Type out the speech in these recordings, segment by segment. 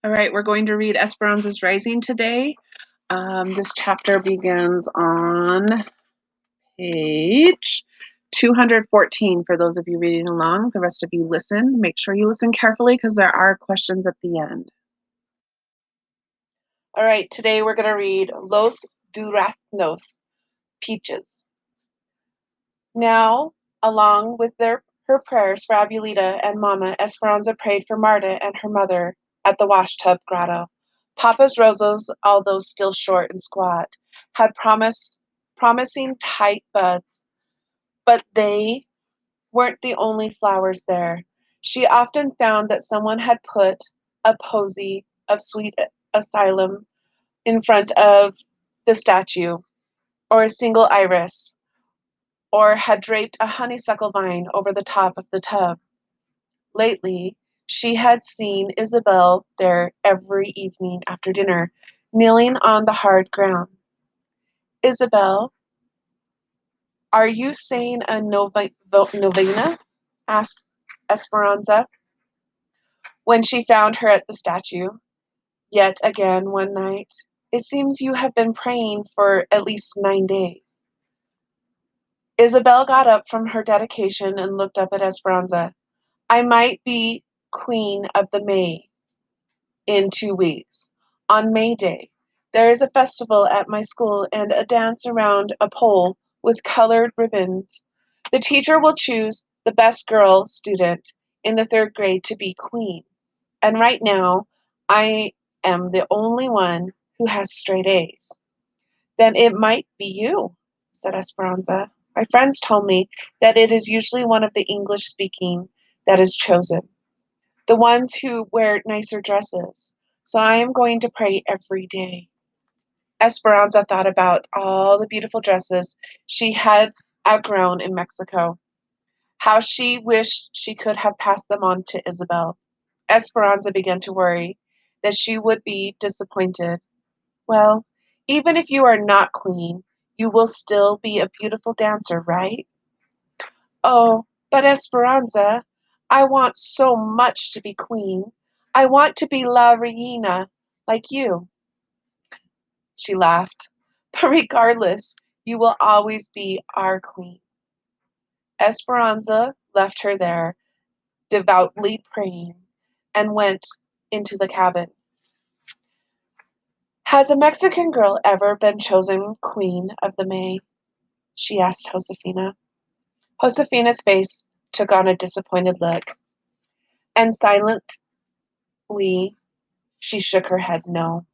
All right, we're going to read Esperanza's Rising today. This chapter begins on page 214 for those of you reading along. The rest of you listen. Make sure you listen carefully because there are questions at the end. All right, today we're going to read Los Duraznos, Peaches. Now, along with her prayers for Abuelita and Mama, Esperanza prayed for Marta and her mother at the washtub grotto. Papa's roses, although still short and squat, had promising tight buds, but they weren't the only flowers there. She often found that someone had put a posy of sweet alyssum in front of the statue, or a single iris, or had draped a honeysuckle vine over the top of the tub. Lately, she had seen Isabel there every evening after dinner, kneeling on the hard ground. "Isabel, are you saying a novena?" asked Esperanza, when she found her at the statue. "Yet again one night. It seems you have been praying for at least 9 days." Isabel got up from her dedication and looked up at Esperanza. "I might be Queen of the May in 2 weeks. On May Day, there is a festival at my school and a dance around a pole with colored ribbons. The teacher will choose the best girl student in the 3rd grade to be queen. And right now, I am the only one who has straight A's." "Then it might be you," said Esperanza. "My friends told me that it is usually one of the English-speaking that is chosen, the ones who wear nicer dresses. So I am going to pray every day." Esperanza thought about all the beautiful dresses she had outgrown in Mexico. How she wished she could have passed them on to Isabel. Esperanza began to worry that she would be disappointed. "Well, even if you are not queen, you will still be a beautiful dancer, right?" "Oh, but Esperanza, I want so much to be queen. I want to be La Reina, like you." She laughed. "But regardless, you will always be our queen." Esperanza left her there, devoutly praying, and went into the cabin. "Has a Mexican girl ever been chosen Queen of the May?" she asked Josefina. Josefina's face took on a disappointed look, and silently she shook her head no.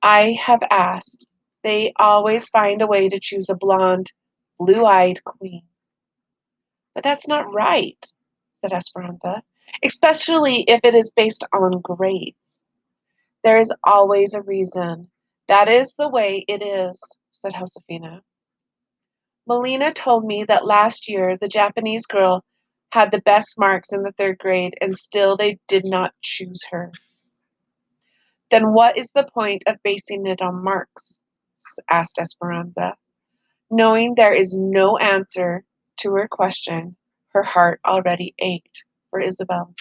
"I have asked. They always find a way to choose a blonde, blue-eyed queen." "But that's not right," said Esperanza, "especially if it is based on grades." "There is always a reason. That is the way it is," said Josefina. "Melina told me that last year the Japanese girl had the best marks in the 3rd grade and still they did not choose her." "Then what is the point of basing it on marks?" asked Esperanza. Knowing there is no answer to her question, her heart already ached for Isabel.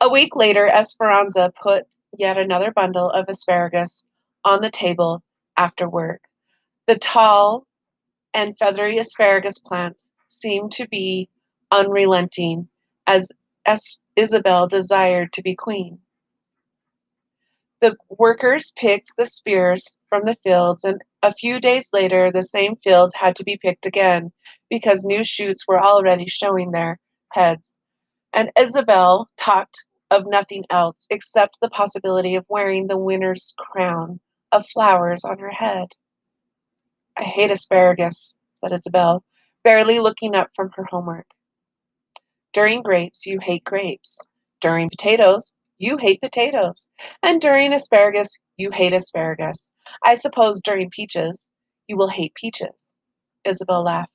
A week later, Esperanza put yet another bundle of asparagus on the table after work. The tall and feathery asparagus plants seemed to be unrelenting, as Isabel desired to be queen. The workers picked the spears from the fields, and a few days later the same fields had to be picked again, because new shoots were already showing their heads, and Isabel talked of nothing else except the possibility of wearing the winner's crown of flowers on her head. "I hate asparagus," said Isabel, barely looking up from her homework. "During grapes, you hate grapes. During potatoes, you hate potatoes. And during asparagus, you hate asparagus. I suppose during peaches, you will hate peaches." Isabel laughed.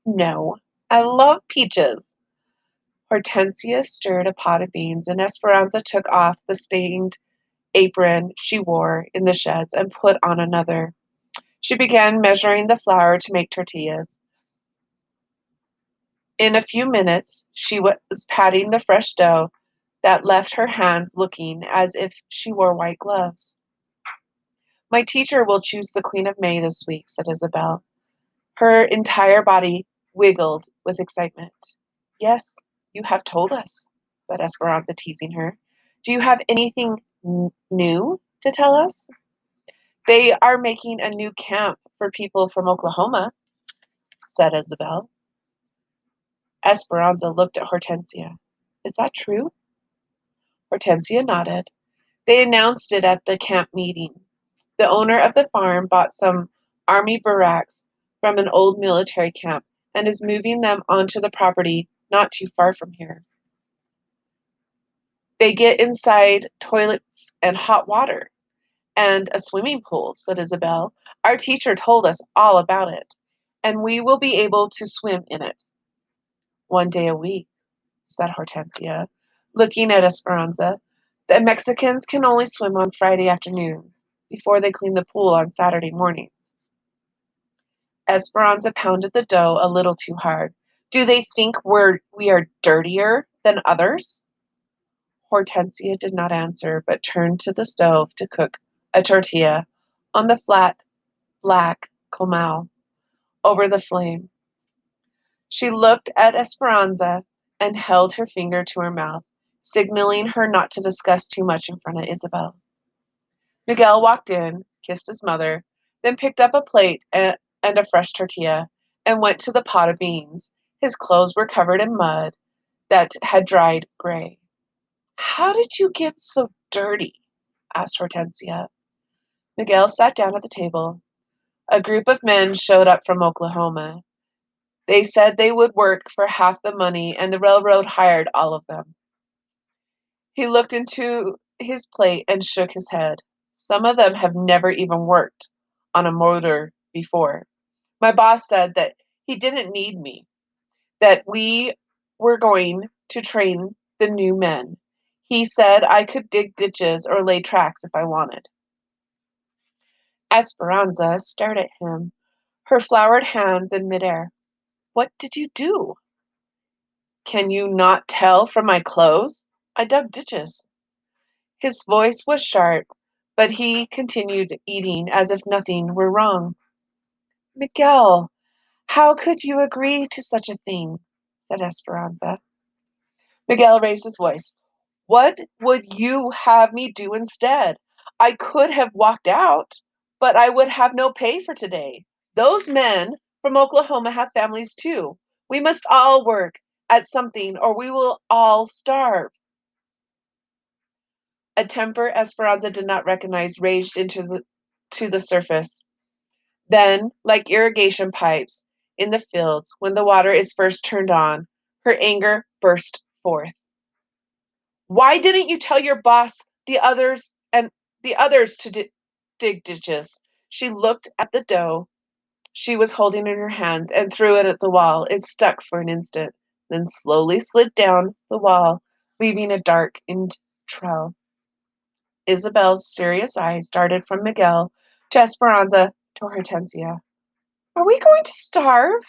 "No, I love peaches." Hortensia stirred a pot of beans, and Esperanza took off the stained apron she wore in the sheds and put on another. She began measuring the flour to make tortillas. In a few minutes she was patting the fresh dough that left her hands looking as if she wore white gloves. My teacher will choose the Queen of May this week, said Isabel. Her entire body wiggled with excitement. Yes, you have told us, said Esperanza, teasing her. Do you have anything new to tell us? They are making a new camp for people from Oklahoma, said Isabel. Esperanza looked at Hortensia. Is that true? Hortensia nodded. They announced it at the camp meeting. The owner of the farm bought some army barracks from an old military camp and is moving them onto the property not too far from here. They get inside toilets and hot water and a swimming pool, said Isabel. Our teacher told us all about it, and we will be able to swim in it 1 day a week, said Hortensia, looking at Esperanza. The Mexicans can only swim on Friday afternoons before they clean the pool on Saturday mornings. Esperanza pounded the dough a little too hard. Do they think we are dirtier than others? Hortensia did not answer, but turned to the stove to cook a tortilla on the flat, black comal over the flame. She looked at Esperanza and held her finger to her mouth, signaling her not to discuss too much in front of Isabel. Miguel walked in, kissed his mother, then picked up a plate and a fresh tortilla and went to the pot of beans. His clothes were covered in mud that had dried gray. How did you get so dirty? Asked Hortensia. Miguel sat down at the table. A group of men showed up from Oklahoma. They said they would work for half the money, and the railroad hired all of them. He looked into his plate and shook his head. Some of them have never even worked on a motor before. My boss said that he didn't need me, that we were going to train the new men. He said I could dig ditches or lay tracks if I wanted. Esperanza stared at him, her floured hands in midair. What did you do? Can you not tell from my clothes? I dug ditches. His voice was sharp, but he continued eating as if nothing were wrong. Miguel, how could you agree to such a thing? Said Esperanza. Miguel raised his voice. What would you have me do instead? I could have walked out, but I would have no pay for today. Those men from Oklahoma have families too. We must all work at something or we will all starve. A temper Esperanza did not recognize raged to the surface. Then, like irrigation pipes in the fields when the water is first turned on, her anger burst forth. Why didn't you tell your boss the others to dig ditches? She looked at the dough she was holding in her hands and threw it at the wall. It stuck for an instant, then slowly slid down the wall, leaving a darkened trail. Isabel's serious eyes darted from Miguel to Esperanza to Hortensia. Are we going to starve?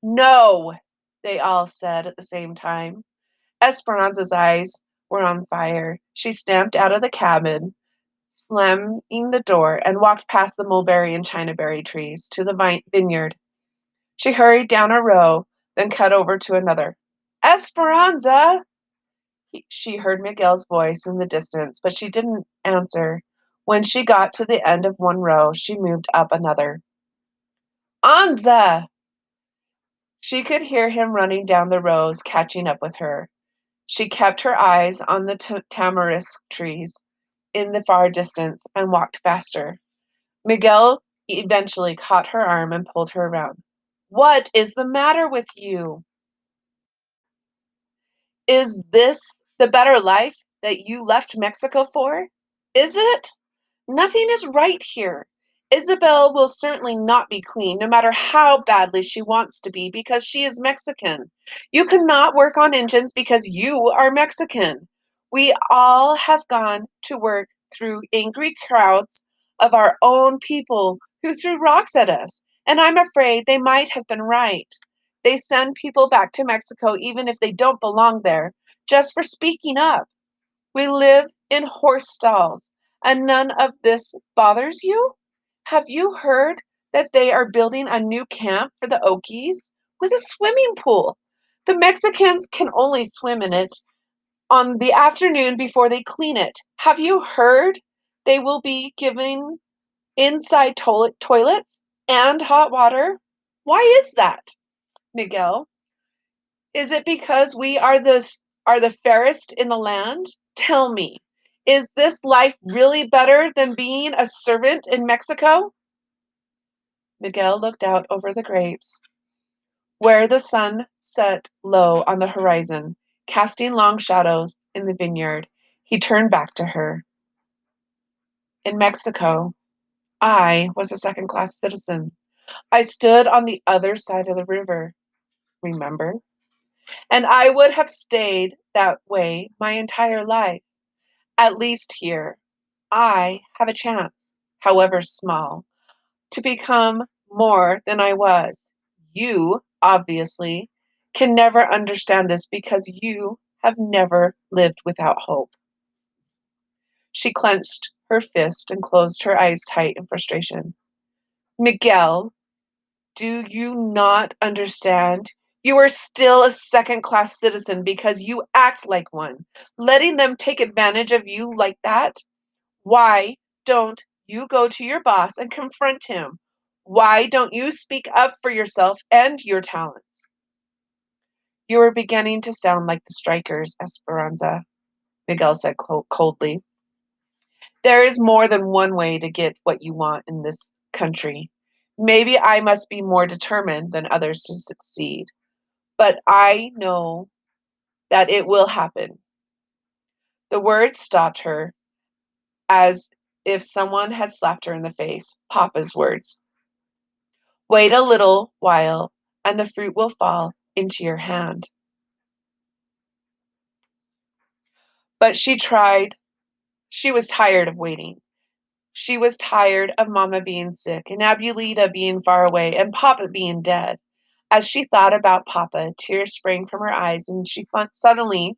No, they all said at the same time. Esperanza's eyes were on fire. She stamped out of the cabin, slamming the door, and walked past the mulberry and chinaberry trees to the vineyard. She hurried down a row, then cut over to another. Esperanza! She heard Miguel's voice in the distance, but she didn't answer. When she got to the end of one row, she moved up another. Anza! She could hear him running down the rows, catching up with her. She kept her eyes on the tamarisk trees in the far distance and walked faster. Miguel eventually caught her arm and pulled her around. What is the matter with you? Is this the better life that you left Mexico for? Is it? Nothing is right here. Isabel will certainly not be queen, no matter how badly she wants to be, because she is Mexican. You cannot work on engines because you are Mexican. We all have gone to work through angry crowds of our own people who threw rocks at us, and I'm afraid they might have been right. They send people back to Mexico even if they don't belong there, just for speaking up. We live in horse stalls, and none of this bothers you? Have you heard that they are building a new camp for the Okies with a swimming pool? The Mexicans can only swim in it on the afternoon before they clean it. Have you heard they will be giving inside toilets and hot water? Why is that, Miguel? Is it because we are the fairest in the land? Tell me, is this life really better than being a servant in Mexico? Miguel looked out over the grapes, where the sun set low on the horizon, casting long shadows in the vineyard. He turned back to her. In Mexico, I was a second class citizen. I stood on the other side of the river, remember? And I would have stayed that way my entire life. At least here, I have a chance, however small, to become more than I was. You, obviously, can never understand this because you have never lived without hope. She clenched her fist and closed her eyes tight in frustration. Miguel, do you not understand? You are still a second class citizen because you act like one. Letting them take advantage of you like that? Why don't you go to your boss and confront him? Why don't you speak up for yourself and your talents? You are beginning to sound like the strikers, Esperanza, Miguel said coldly. There is more than one way to get what you want in this country. Maybe I must be more determined than others to succeed, but I know that it will happen. The words stopped her as if someone had slapped her in the face. Papa's words. Wait a little while, and the fruit will fall into your hand. But she was tired of waiting. She was tired of Mama being sick, and Abuelita being far away, and Papa being dead. As she thought about Papa, tears sprang from her eyes, and she suddenly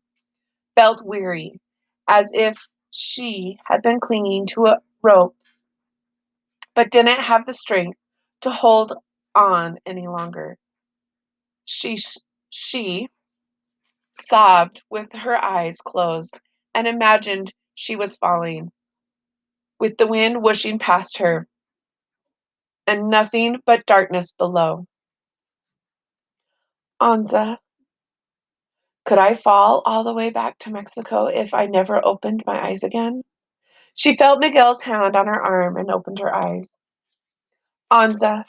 felt weary, as if she had been clinging to a rope but didn't have the strength to hold on any longer. She sobbed with her eyes closed and imagined she was falling, with the wind whooshing past her and nothing but darkness below. Anza, could I fall all the way back to Mexico if I never opened my eyes again? She felt Miguel's hand on her arm and opened her eyes. Anza,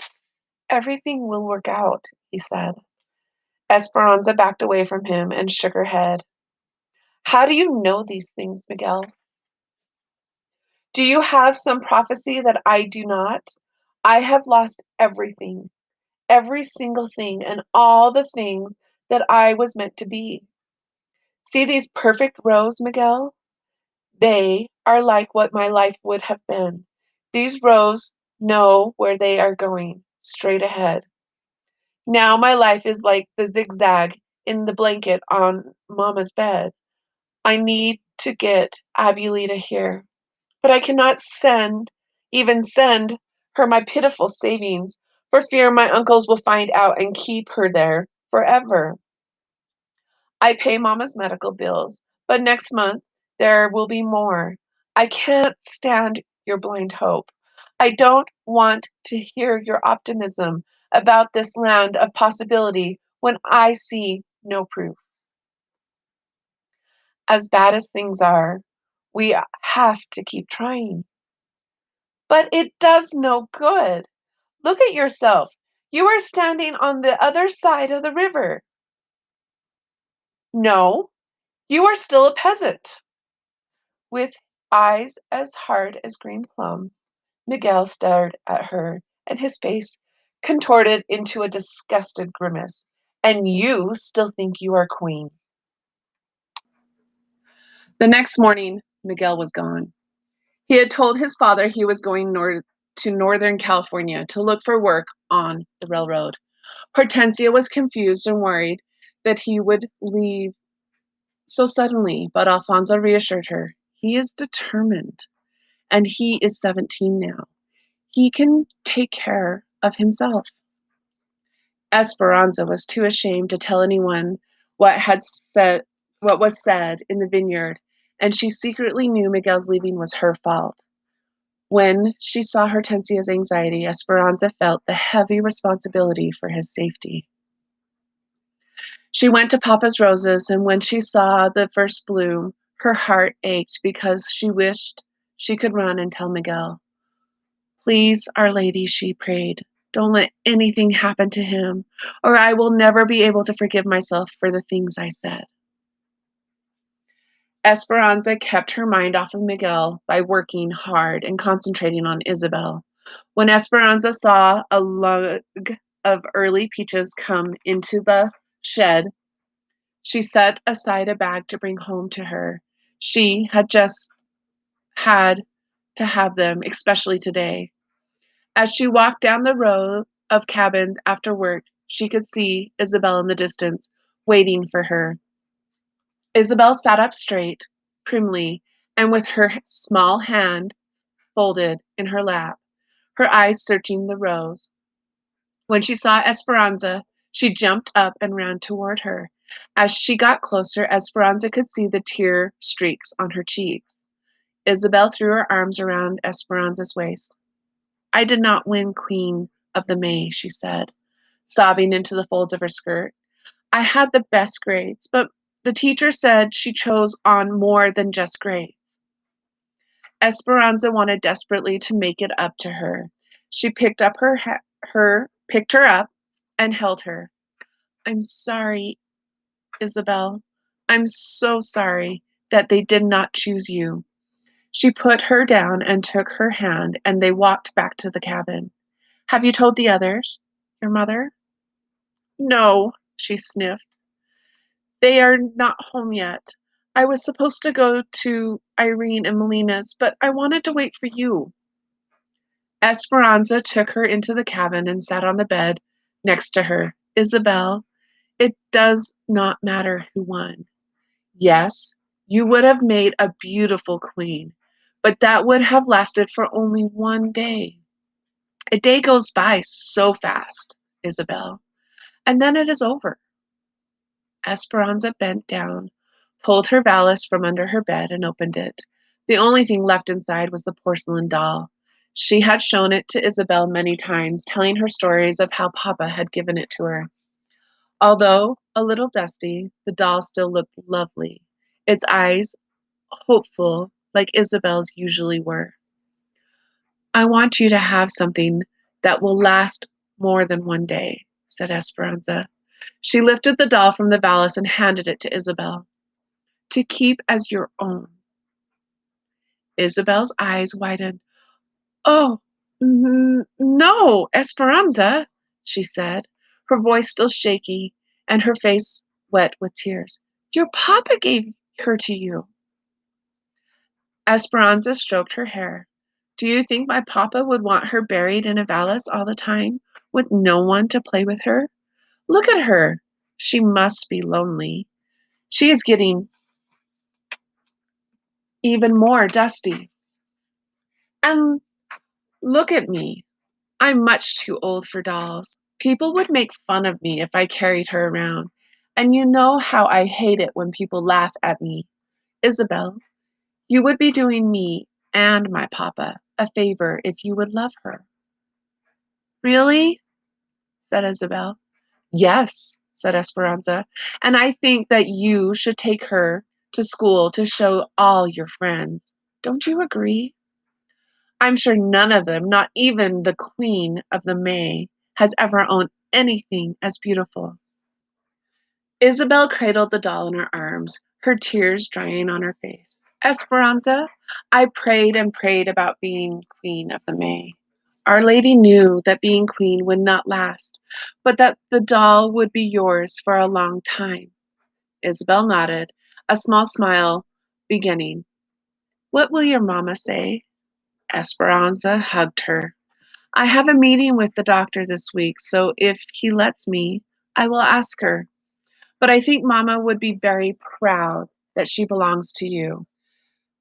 everything will work out, he said. Esperanza backed away from him and shook her head. How do you know these things, Miguel? Do you have some prophecy that I do not? I have lost everything, every single thing, and all the things that I was meant to be. See these perfect rows, Miguel? They are like what my life would have been. These rows know where they are going, straight ahead. Now my life is like the zigzag in the blanket on Mama's bed. I need to get Abuelita here, but I cannot even send her my pitiful savings, for fear my uncles will find out and keep her there forever. I pay Mama's medical bills, but next month there will be more. I can't stand your blind hope. I don't want to hear your optimism about this land of possibility when I see no proof. As bad as things are, we have to keep trying. But it does no good. Look at yourself. You are standing on the other side of the river. No, you are still a peasant. With eyes as hard as green plums, Miguel stared at her, and his face contorted into a disgusted grimace. And you still think you are queen. The next morning, Miguel was gone. He had told his father he was going to Northern California to look for work on the railroad. Hortensia was confused and worried that he would leave so suddenly, but Alfonso reassured her. He is determined, and he is 17 now. He can take care of himself. Esperanza was too ashamed to tell anyone what had said what was said in the vineyard, and she secretly knew Miguel's leaving was her fault. When she saw Hortensia's anxiety, Esperanza felt the heavy responsibility for his safety. She went to Papa's roses, and when she saw the first bloom, her heart ached because she wished she could run and tell Miguel. Please, Our Lady, she prayed, don't let anything happen to him, or I will never be able to forgive myself for the things I said. Esperanza kept her mind off of Miguel by working hard and concentrating on Isabel. When Esperanza saw a lug of early peaches come into the shed, she set aside a bag to bring home to her. She had just had to have them, especially today. As she walked down the row of cabins after work, she could see Isabel in the distance, waiting for her. Isabel sat up straight, primly, and with her small hand folded in her lap, her eyes searching the rows. When she saw Esperanza, she jumped up and ran toward her. As she got closer, Esperanza could see the tear streaks on her cheeks. Isabel threw her arms around Esperanza's waist. I did not win Queen of the May, she said, sobbing into the folds of her skirt. I had the best grades, but the teacher said she chose on more than just grades. Esperanza wanted desperately to make it up to her. She picked up picked her up and held her. I'm sorry, Isabel. I'm so sorry that they did not choose you. She put her down and took her hand, and they walked back to the cabin. Have you told the others? Your mother? No, she sniffed. They are not home yet. I was supposed to go to Irene and Melina's, but I wanted to wait for you. Esperanza took her into the cabin and sat on the bed next to her. Isabel, it does not matter who won. Yes, you would have made a beautiful queen, but that would have lasted for only one day. A day goes by so fast, Isabel, and then it is over. Esperanza bent down, pulled her valise from under her bed, and opened it. The only thing left inside was the porcelain doll. She had shown it to Isabel many times, telling her stories of how Papa had given it to her. Although a little dusty, the doll still looked lovely, its eyes hopeful like Isabel's usually were. I want you to have something that will last more than one day, said Esperanza. She lifted the doll from the valise and handed it to Isabel. To keep as your own. Isabel's eyes widened. Oh, no, Esperanza, she said, her voice still shaky and her face wet with tears. Your papa gave her to you. Esperanza stroked her hair. Do you think my papa would want her buried in a valise all the time, with no one to play with her? Look at her. She must be lonely. She is getting even more dusty. And look at me. I'm much too old for dolls. People would make fun of me if I carried her around. And you know how I hate it when people laugh at me. Isabel, you would be doing me and my papa a favor if you would love her. Really? Said Isabel. Yes, said Esperanza. And I think that you should take her to school to show all your friends. Don't you agree? I'm sure none of them, not even the Queen of the May, has ever owned anything as beautiful. Isabel cradled the doll in her arms, her tears drying on her face. Esperanza, I prayed and prayed about being Queen of the May. Our Lady knew that being queen would not last, but that the doll would be yours for a long time. Isabel nodded, a small smile beginning. What will your mamma say? Esperanza hugged her. I have a meeting with the doctor this week, so if he lets me, I will ask her. But I think Mama would be very proud that she belongs to you."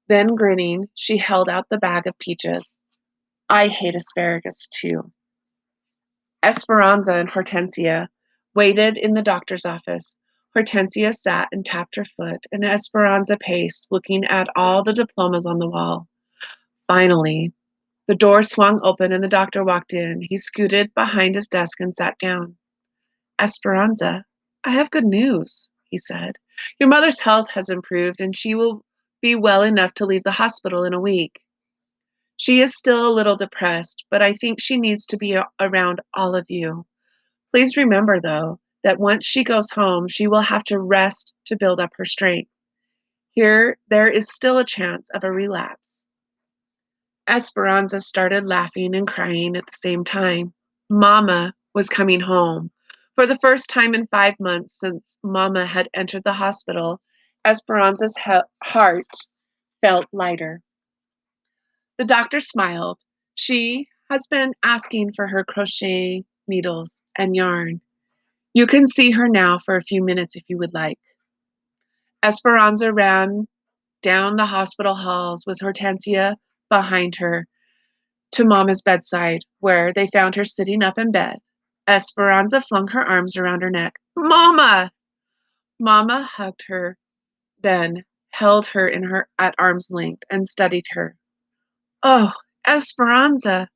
Then, grinning, she held out the bag of peaches. "I hate asparagus, too." Esperanza and Hortensia waited in the doctor's office. Hortensia sat and tapped her foot, and Esperanza paced, looking at all the diplomas on the wall. Finally, the door swung open and the doctor walked in. He scooted behind his desk and sat down. "Esperanza, I have good news," he said. "Your mother's health has improved, and she will be well enough to leave the hospital in a week. She is still a little depressed, but I think she needs to be around all of you. Please remember, though, that once she goes home, she will have to rest to build up her strength. There is still a chance of a relapse." Esperanza started laughing and crying at the same time. Mama was coming home. For the first time in 5 months since Mama had entered the hospital, Esperanza's heart felt lighter. The doctor smiled. "She has been asking for her crochet needles and yarn. You can see her now for a few minutes if you would like." Esperanza ran down the hospital halls with Hortensia behind her to Mama's bedside, where they found her sitting up in bed. Esperanza flung her arms around her neck. "Mama!" Mama hugged her, then held her at arm's length and studied her. "Oh, Esperanza,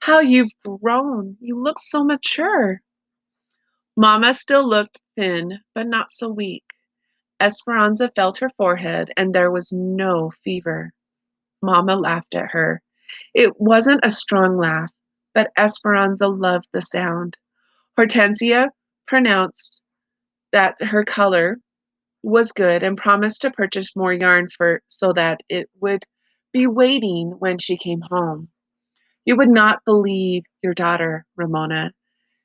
how you've grown. You look so mature." Mama still looked thin, but not so weak. Esperanza felt her forehead, and there was no fever. Mama laughed at her. It wasn't a strong laugh, but Esperanza loved the sound. Hortensia pronounced that her color was good and promised to purchase more yarn so that it would be waiting when she came home. "You would not believe your daughter, Ramona.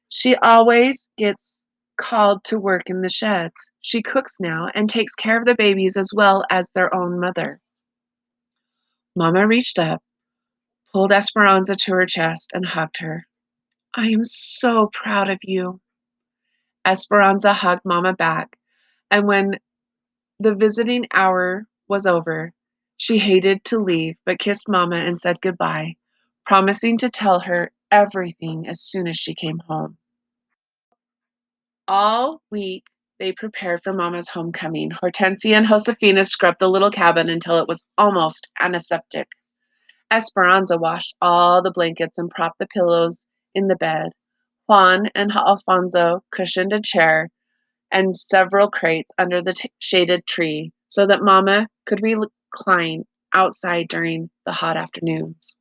She always gets called to work in the sheds. She cooks now and takes care of the babies as well as their own mother." Mama reached up, pulled Esperanza to her chest, and hugged her. "I am so proud of you." Esperanza hugged Mama back, and when the visiting hour was over, she hated to leave but kissed Mama and said goodbye, promising to tell her everything as soon as she came home. All week, they prepared for Mama's homecoming. Hortensia and Josefina scrubbed the little cabin until it was almost antiseptic. Esperanza washed all the blankets and propped the pillows in the bed. Juan and Alfonso cushioned a chair and several crates under the shaded tree so that Mama could recline outside during the hot afternoons.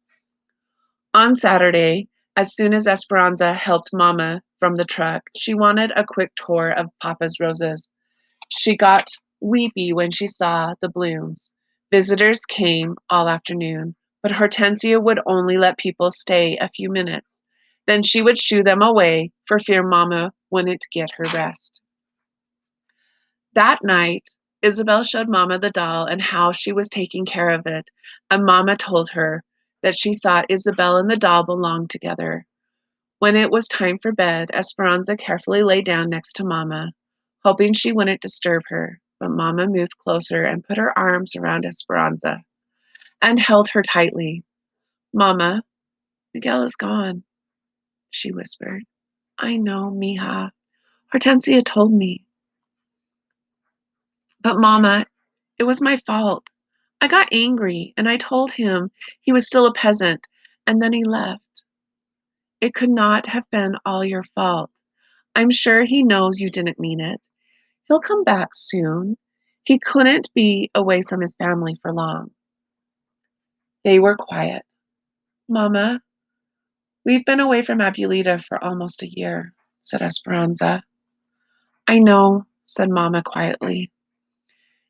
On Saturday, as soon as Esperanza helped Mama from the truck, she wanted a quick tour of Papa's roses. She got weepy when she saw the blooms. Visitors came all afternoon, but Hortensia would only let people stay a few minutes. Then she would shoo them away for fear Mama wouldn't get her rest. That night, Isabel showed Mama the doll and how she was taking care of it, and Mama told her that she thought Isabel and the doll belonged together. When it was time for bed, Esperanza carefully lay down next to Mama, hoping she wouldn't disturb her, but Mama moved closer and put her arms around Esperanza and held her tightly. "Mama, Miguel is gone," she whispered. "I know, mija. Hortensia told me. But Mama, it was my fault. I got angry and I told him he was still a peasant, and then he left. It could not have been all your fault. I'm sure he knows you didn't mean it. He'll come back soon. He couldn't be away from his family for long." They were quiet. "Mama, we've been away from Abuelita for almost a year," said Esperanza. "I know," said Mama quietly.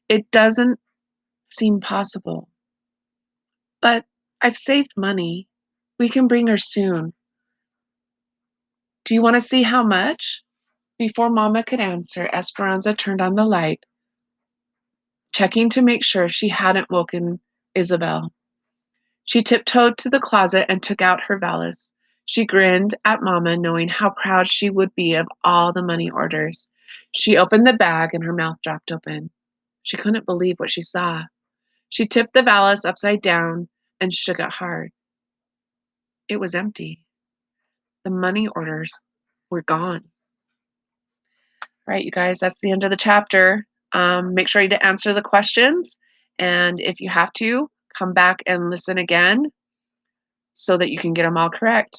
"It doesn't seem possible. But I've saved money. We can bring her soon. Do you want to see how much?" Before Mama could answer, Esperanza turned on the light, checking to make sure she hadn't woken Isabel. She tiptoed to the closet and took out her valise. She grinned at Mama, knowing how proud she would be of all the money orders. She opened the bag and her mouth dropped open. She couldn't believe what she saw. She tipped the valise upside down and shook it hard. It was empty. The money orders were gone. Right, you guys, that's the end of the chapter. Make sure to answer the questions. And if you have to, come back and listen again so that you can get them all correct.